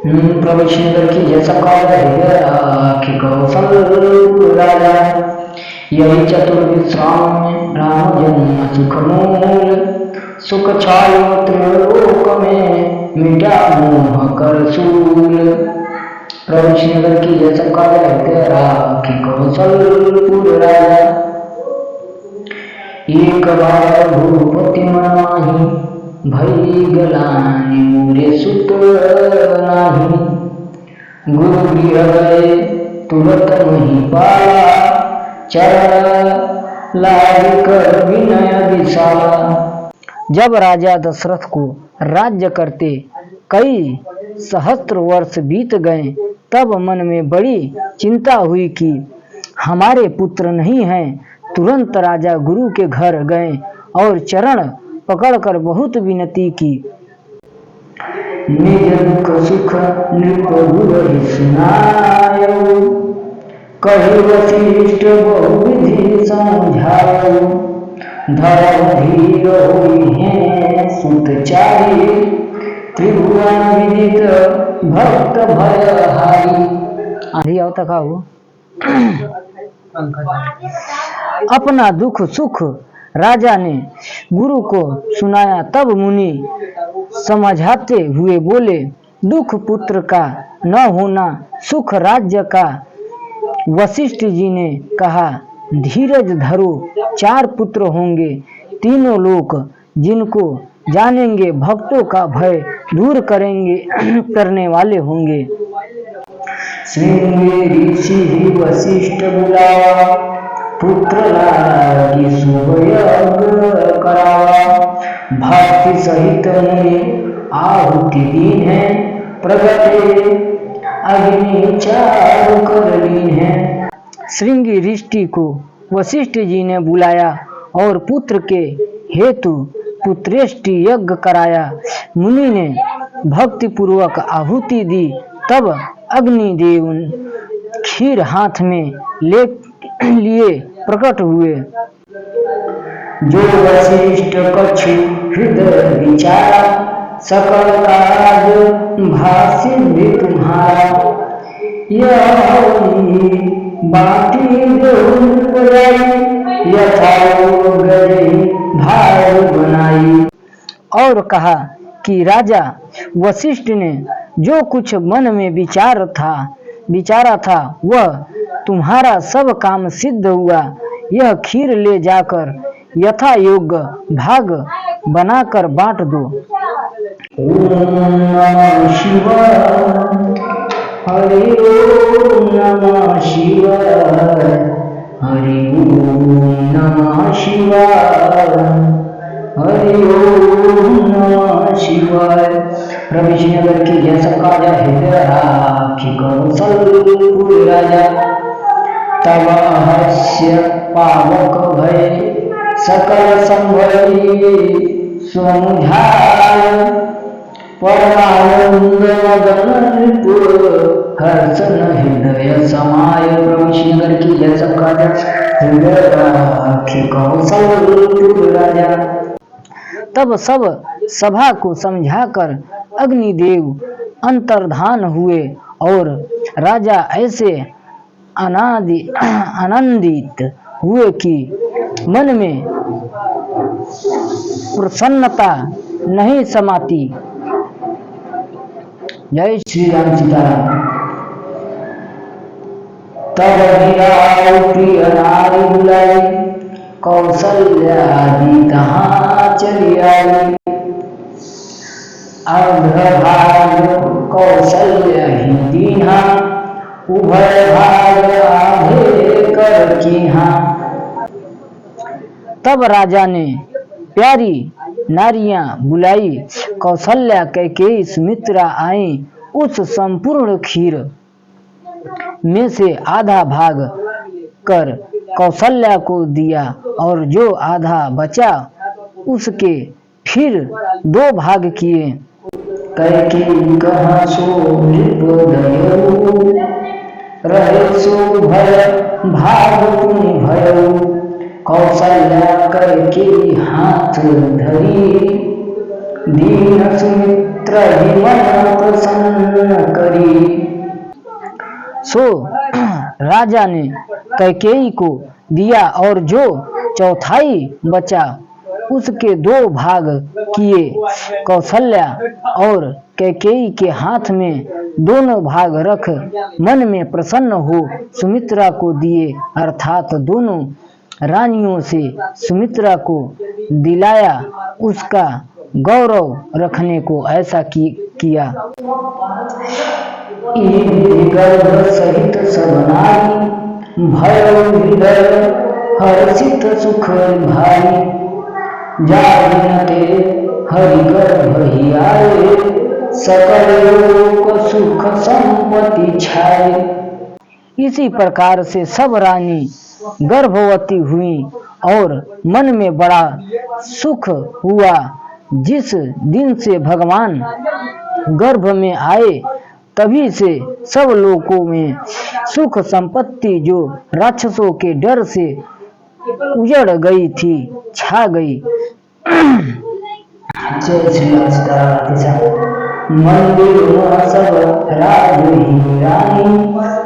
प्रभु श्रीधर की जय सकाल राखी कौशल राजा यही चतुर्विश्राम में राम जन्म सुख मूल सुख छायो त्रिलोक में मिटा मोह कर सूल। प्रभु श्रीधर की जय सकाल राखी कौशल राजा एक बार भूपति माही भई गलानी मोरे सुत नाही गुरु गृह गए तुरत नहीं पाला चरण लाग कर विनय विशाला। जब राजा दशरथ को राज्य करते कई सहस्त्र वर्ष बीत गए तब मन में बड़ी चिंता हुई कि हमारे पुत्र नहीं हैं। तुरंत राजा गुरु के घर गए और चरण पकड़कर बहुत विनती की। निज दुख सुख नृप गुरु सुनायो कहि वशिष्ठ बहुविधि समझायो धर्म धीर होई हैं सुतचारी त्रिभुवन विदित भक्त भयहारी। आधी आओ तक आओ। अपना दुख सुख राजा ने गुरु को सुनाया तब मुनि समझाते हुए बोले दुख पुत्र का न होना सुख राज्य का। वशिष्ठ जी ने कहा धीरज धरो 4 पुत्र होंगे तीनों लोक जिनको जानेंगे भक्तों का भय दूर करेंगे करने वाले होंगे। श्रृंगी ऋषि वशिष्ठ बुलावा पुत्र लागी शुभ यज्ञ करावा भक्ति सहित मुनि आहुति दीन है प्रगटे अग्नि चारु कर लीन है। श्रृंगी ऋषि को वशिष्ठ जी ने बुलाया और पुत्र के हेतु पुत्रेष्टि यज्ञ कराया। मुनि ने भक्ति पूर्वक आहुति दी तब अग्निदेव खीर हाथ में लिए प्रकट हुए। जो वशिष्ठ कछु हृदय विचारा सकल काज भाषित भी तुम्हारा यह बाटी भार बनाई। और कहा कि राजा वशिष्ठ ने जो कुछ मन में विचारा था वह तुम्हारा सब काम सिद्ध हुआ। यह खीर ले जाकर यथा योग्य भाग बनाकर बांट दो। ओम नमः शिवाय हरि ओम नमः शिवाय हरि ओम नमः शिवाय हरि ओम नमः शिवाय। प्रभु श्रीनगर की जय सकाल राखी कौशल राजा तब अहस्य पावक भय सकल संभई समुझाय परमानंद मदन हर्षण हृदय समाय। प्रभु श्रीनगर की जय सकाल राखी कौशल राजा। तब सब सभा को समझाकर अग्निदेव अंतर्धान हुए और राजा ऐसे आनंदित हुए कि मन में प्रसन्नता नहीं समाती। जय श्री राम सीताराम। तब प्रिय नारी बुलाई कौशल्यादि कहाँ चली आई अग्रभाग कौशल्य ही दीन्हा उभय भाग आधे कर कीन्हा। तब राजा ने प्यारी नारियां बुलाई कौशल्या कैकेयी सुमित्रा आई। उस संपूर्ण खीर में से आधा भाग कर कौशल्या को दिया और जो आधा बचा उसके फिर 2 भाग किए। कैकेयी कहाँ सो रहे सो भय भाग तुम भयो कौशल्या कैकेयी हाथ धरी दीन सुमित्रा त्रही मन प्रसन्न करी। सो राजा ने कैकेयी को दिया और जो चौथाई बचा उसके 2 भाग किए। कौशल्या और कैकेयी के हाथ में दोनों भाग रख मन में प्रसन्न हो सुमित्रा को दिए, अर्थात दोनों रानियों से सुमित्रा को दिलाया उसका गौरव रखने को। ऐसा किया। गर्भ सहित सब नारी भयो हृदय हर्षित सुख भारी। जागते हरि गर्भ ही आए सकल लोक सुख संपत्ति छाए। इसी प्रकार से सब रानी गर्भवती हुई और मन में बड़ा सुख हुआ। जिस दिन से भगवान गर्भ में आए तभी से सब लोकों में सुख संपत्ति जो राक्षसों के डर से उजड़ गई थी छा गई। जय श्री मंदिर में सब राज ही रानी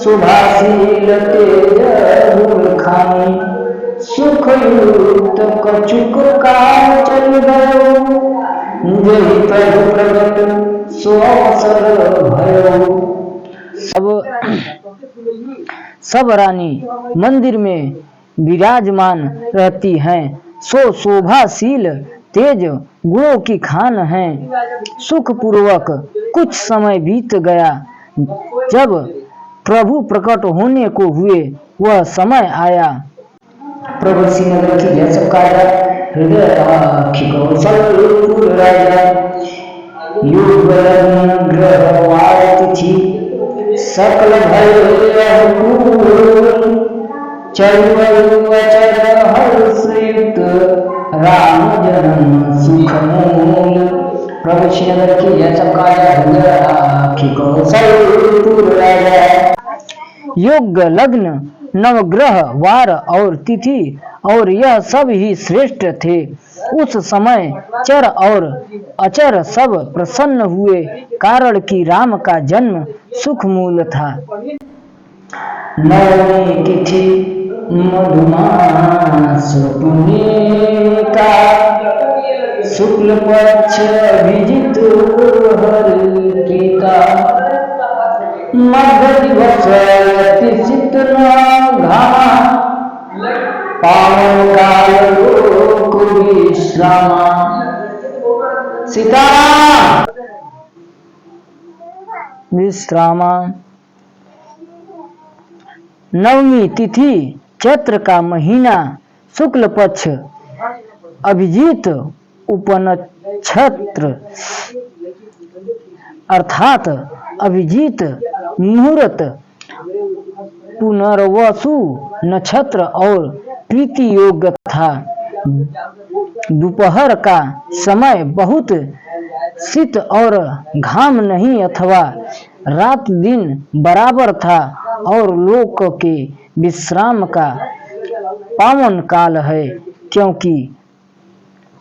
सुभाशील तेज खानी। सुख युक्त कछुक काल चल गयो जय प्रभु प्रगट सो अवसर भयो। सब रानी मंदिर में विराजमान रहती हैं। सो शोभाशील तेज गुणों की खान है। सुख पूर्वक कुछ समय बीत गया। जब प्रभु प्रकट होने को हुए वह समय आया। प्रभु श्रीनगर की जय सकारा हृदय राखी कौशलपुर राजा। युग ग्रह वारति सकल भय चर हर्षयुक्त राम जन्म सुख मूल। प्रभु श्रीनगर की जय सकारा हृदय राखी कौशलपुर राजा। योग लग्न नवग्रह वार और तिथि और यह सब ही श्रेष्ठ थे। उस समय चर और अचर सब प्रसन्न हुए कारण कि राम का जन्म सुख मूल था। नवमी तिथि मधुमास पुण्य का शुक्ल पक्ष विजित हरिका। मध्य दिवस अति शीतल घामा पावन काल लोक विश्रामा। सीता विश्रामा। नवमी तिथि चैत्र का महीना शुक्ल पक्ष अभिजीत उपनक्षत्र अर्थात अभिजीत मुहूर्त पुनर्वसु नक्षत्र और प्रीति योग्य था। दोपहर का समय बहुत शीत और घाम नहीं अथवा रात दिन बराबर था और लोक के विश्राम का पावन काल है, क्योंकि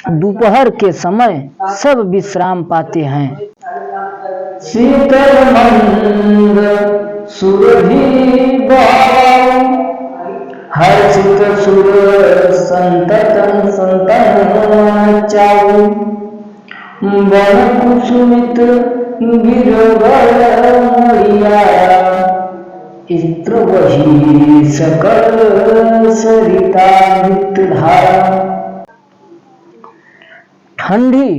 दोपहर के समय सब विश्राम पाते हैं। शीतल मंद सुरभि भाव हर्षित सुर संततन संतन चाऊ। वन कुसुमित गिरवर मरिया इत्र वही सकल सरिता नित्य धारा। ठंडी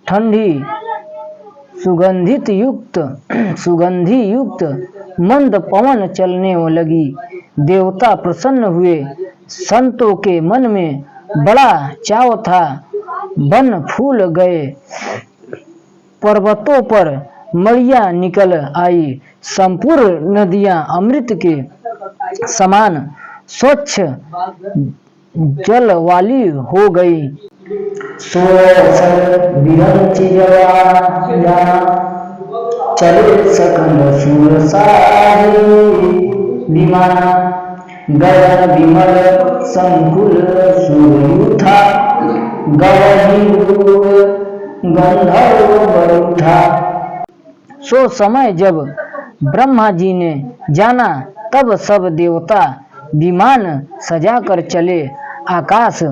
ठंडी सुगंधि युक्त मंद पवन चलने लगी। देवता प्रसन्न हुए। संतों के मन में बड़ा चाव था। वन फूल गए। पर्वतों पर मड़िया निकल आई। संपूर्ण नदियां अमृत के समान स्वच्छ जल वाली हो गई। चले सकल सुरसारी विमाना। गगन विमल संकुल सूर्य था। गवही गंधर्व बर उठा। सो समय जब ब्रह्मा जी ने जाना, तब सब देवता विमान सजाकर चले। आकाश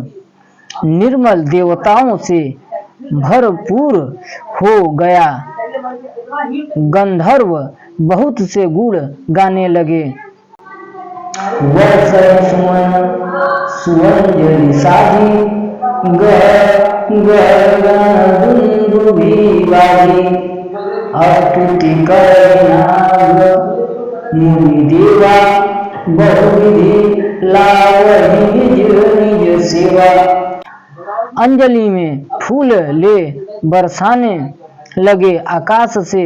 निर्मल देवताओं से भरपूर हो गया। गंधर्व बहुत से गुण गाने लगे। सुवंजलि साजी, स्तुति करे नाग मुनि देवा, बहुविधि लावहि निज निज सेवा। अंजलि में फूल ले बरसाने लगे। आकाश से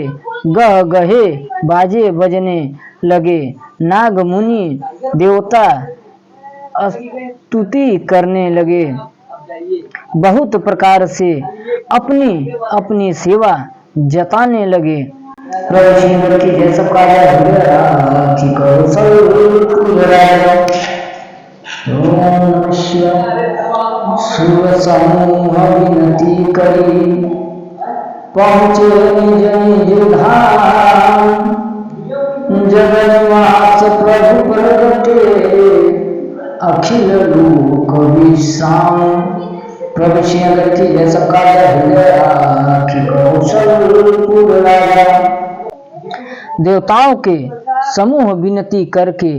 गह गहे बाजे बजने लगे। नाग मुनि देवता स्तुति करने लगे। बहुत प्रकार से अपनी अपनी सेवा जताने लगे। प्रभु श्री की जय सबका सुर समूह विनती करी, पहुँचे निज निज धाम। जगन्नाथ प्रभु प्रगटे, अखिल लोक विश्राम। प्रभु श्री नगर की जय सबका देवताओं के समूह विनती करके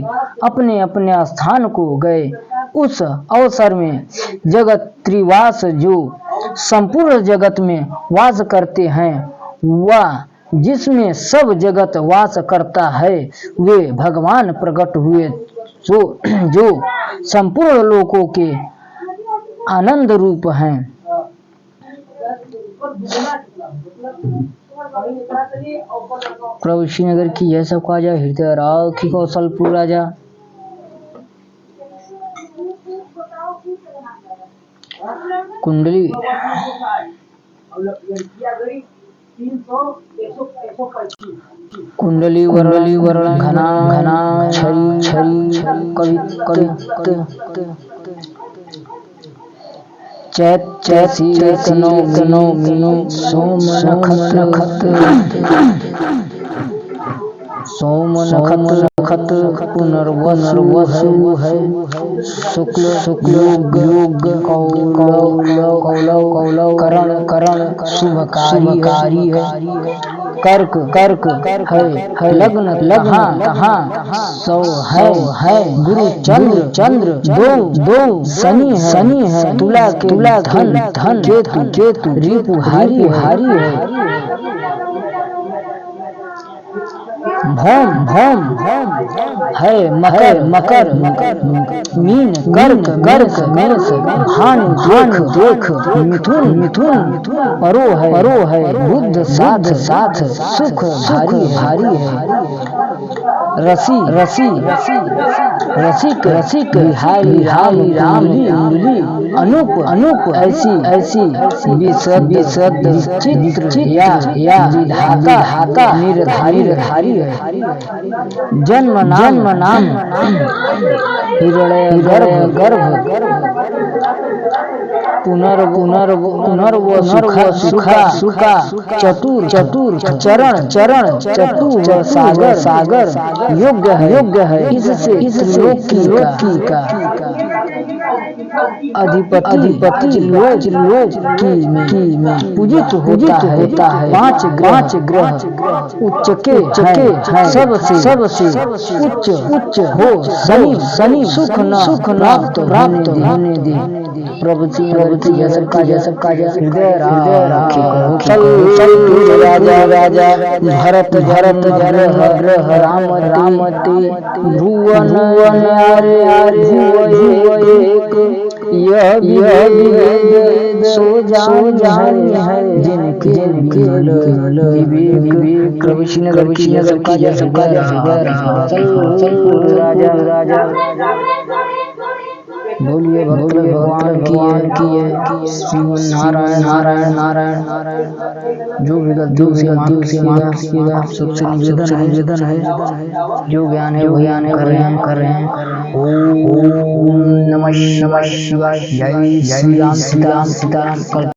अपने अपने स्थान को गए। उस अवसर में जगत त्रिवास, जो संपूर्ण जगत में वास करते हैं, वह जिसमें सब जगत वास करता है, वे भगवान प्रकट हुए, जो संपूर्ण लोकों के आनंद रूप हैं। प्रभु श्रीनगर की यह सब काजा, हृदय राखी कौशलपुर राजा। कुंडली कुंडली वरण घना घना छरी छरी कवि चैत चैसी तनो तनो मीनो सोम नखत पुनर्वसु है। शुक्ल योग कौलव करण शुभकारी है। कर्क है लग्न कहाँ सौ है। गुरु चंद्र दो शनि है। तुला धन केतु रिपु हारी है। भौम है मकर मीन कर्क मेष भानु देख मिथुन परो है। बुध साथ सुख भारी है। रसिक बिहारी राम कुंडली अनूप ऐसी विशद विचित्र या विधाता निर्धारी है। जन्म नाम हिरण्य गर्भ पुनर्व सुखा चतुर चरण चतु सागर योग्य है। इससे लोकी का अधिपति लोक की में पूजित होता है। पांच ग्रह उच्च के सबसे उच्च हो। शनि सुख न प्राप्त होने दे। प्रभु सबका हृदय राजा भरत ग्रह रामती भुवन यह विवेक सो जान है। जिनके विवेक प्रभु श्री सबका राजा। बोलिए भगवान की है। श्रीमन नारायण। जो भी गलतियों से माफ कीजिएगा। आप सबसे निवेदन है, जो ज्ञान है वही कर रहे हैं। ओम नमः शिवाय। जय श्री राम सीताराम।